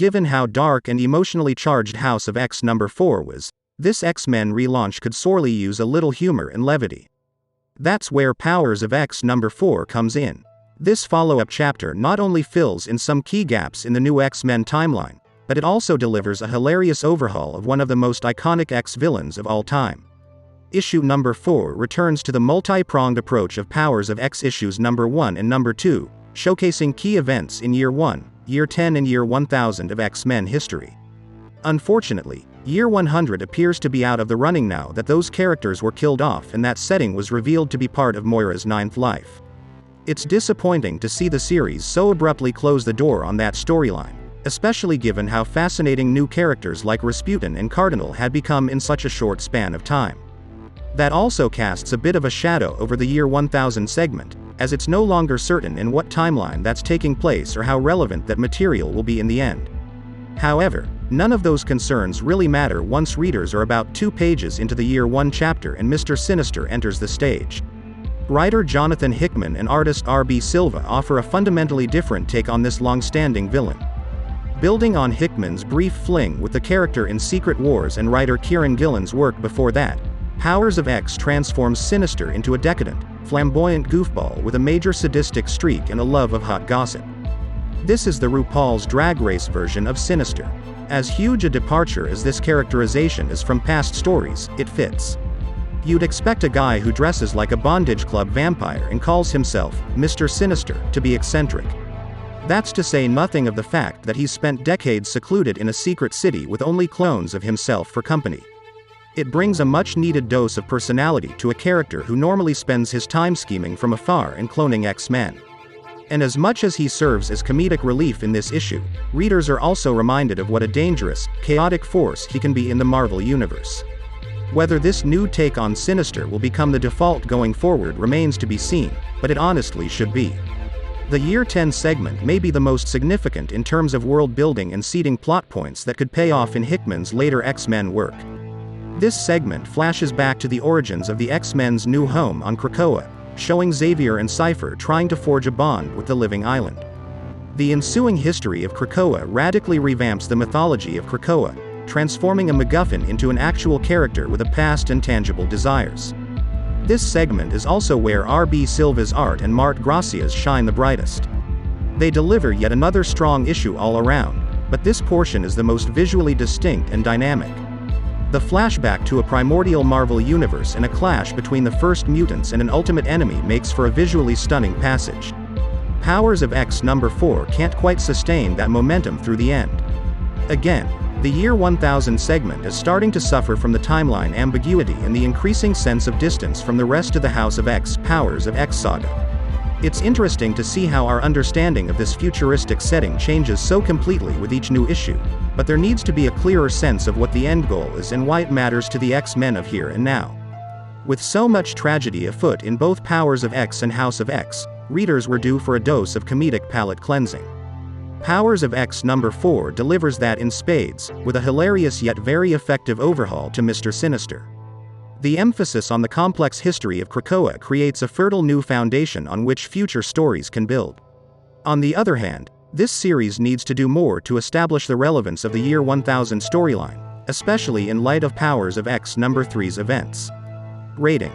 given how dark and emotionally charged House of X number 4 was, this X-Men relaunch could sorely use a little humor and levity. That's where Powers of X number 4 comes in. This follow-up chapter not only fills in some key gaps in the new X-Men timeline, but it also delivers a hilarious overhaul of one of the most iconic X-villains of all time. Issue number 4 returns to the multi-pronged approach of Powers of X issues number 1 and number 2, showcasing key events in Year 1, Year 10 and Year 1000 of X-Men history. Unfortunately, Year 100 appears to be out of the running now that those characters were killed off and that setting was revealed to be part of Moira's 9th life. It's disappointing to see the series so abruptly close the door on that storyline, especially given how fascinating new characters like Rasputin and Cardinal had become in such a short span of time. That also casts a bit of a shadow over the Year 1000 segment, as it's no longer certain in what timeline that's taking place or how relevant that material will be in the end. However, none of those concerns really matter once readers are about 2 pages into the Year 1 chapter and Mr. Sinister enters the stage. Writer Jonathan Hickman and artist R.B. Silva offer a fundamentally different take on this long-standing villain. Building on Hickman's brief fling with the character in Secret Wars and writer Kieran Gillen's work before that, Powers of X transforms Sinister into a decadent, flamboyant goofball with a major sadistic streak and a love of hot gossip. This is the RuPaul's Drag Race version of Sinister. As huge a departure as this characterization is from past stories, it fits. You'd expect a guy who dresses like a bondage club vampire and calls himself Mr. Sinister to be eccentric. That's to say nothing of the fact that he's spent decades secluded in a secret city with only clones of himself for company. It brings a much-needed dose of personality to a character who normally spends his time scheming from afar and cloning X-Men. And as much as he serves as comedic relief in this issue, readers are also reminded of what a dangerous, chaotic force he can be in the Marvel Universe. Whether this new take on Sinister will become the default going forward remains to be seen, but it honestly should be. The Year 10 segment may be the most significant in terms of world building and seeding plot points that could pay off in Hickman's later X-Men work. This segment flashes back to the origins of the X-Men's new home on Krakoa, showing Xavier and Cypher trying to forge a bond with the living island. The ensuing history of Krakoa radically revamps the mythology of Krakoa, transforming a MacGuffin into an actual character with a past and tangible desires. This segment is also where R.B. Silva's art and Mart Gracia's shine the brightest. They deliver yet another strong issue all around, but this portion is the most visually distinct and dynamic. The flashback to a primordial Marvel universe and a clash between the first mutants and an ultimate enemy makes for a visually stunning passage. Powers of X number 4 can't quite sustain that momentum through the end. Again, the Year 1000 segment is starting to suffer from the timeline ambiguity and the increasing sense of distance from the rest of the House of X Powers of X saga. It's interesting to see how our understanding of this futuristic setting changes so completely with each new issue, but there needs to be a clearer sense of what the end goal is and why it matters to the X-Men of here and now. With so much tragedy afoot in both Powers of X and House of X, readers were due for a dose of comedic palate cleansing. Powers of X number 4 delivers that in spades, with a hilarious yet very effective overhaul to Mr. Sinister. The emphasis on the complex history of Krakoa creates a fertile new foundation on which future stories can build. On the other hand, this series needs to do more to establish the relevance of the Year 1000 storyline, especially in light of Powers of X number 3's events. Rating: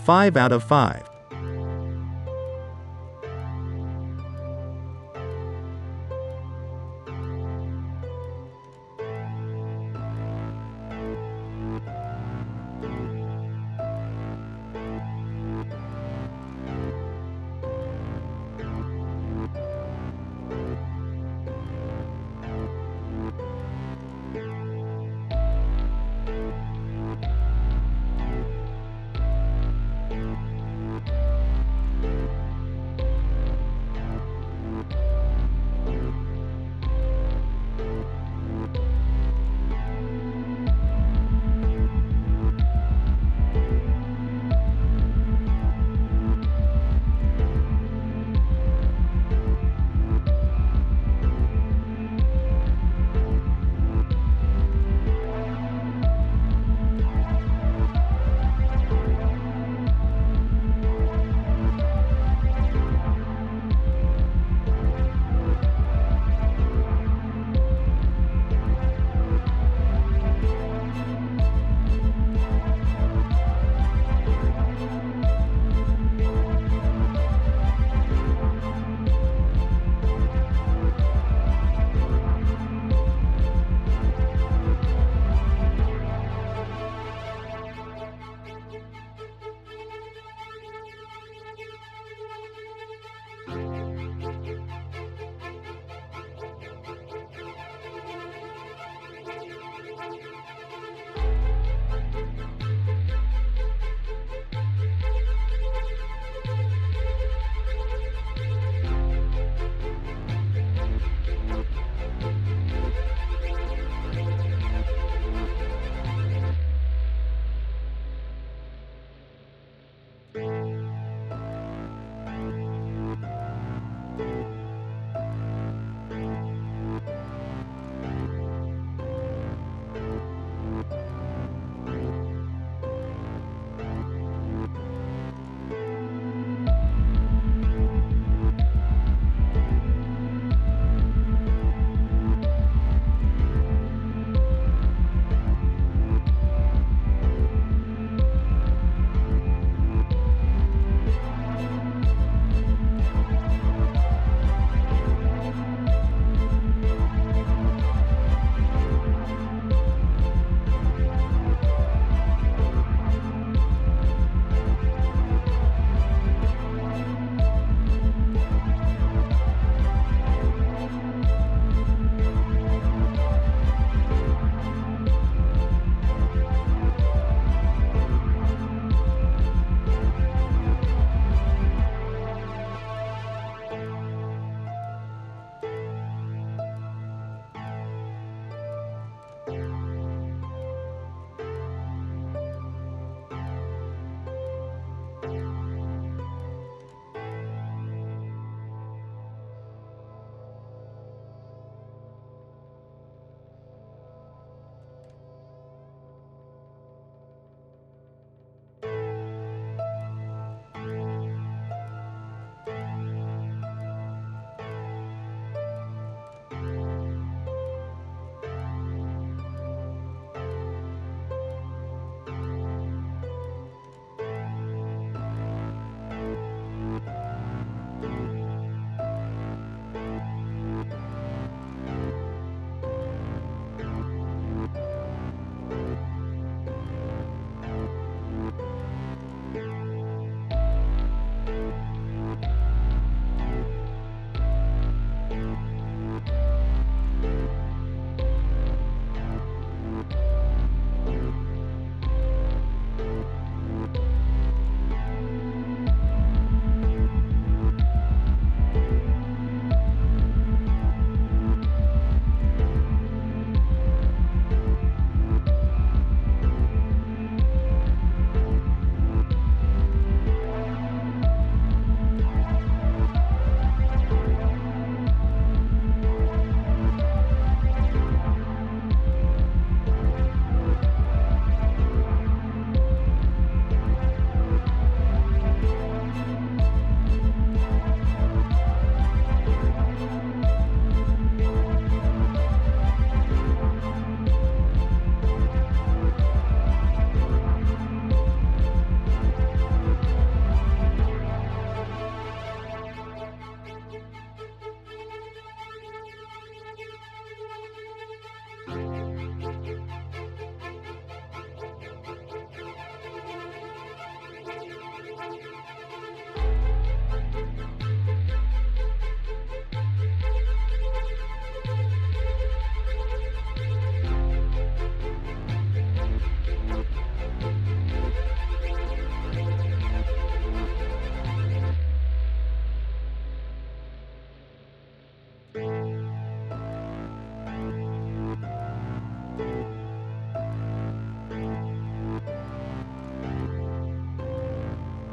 5 out of 5.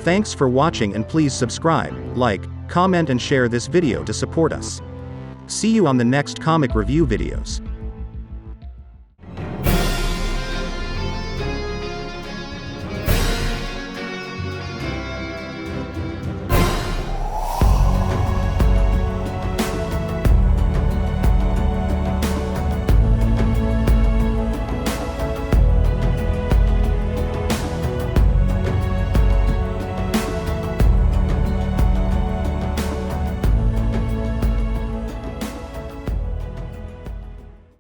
Thanks for watching and please subscribe, like, comment and share this video to support us. See you on the next comic review videos.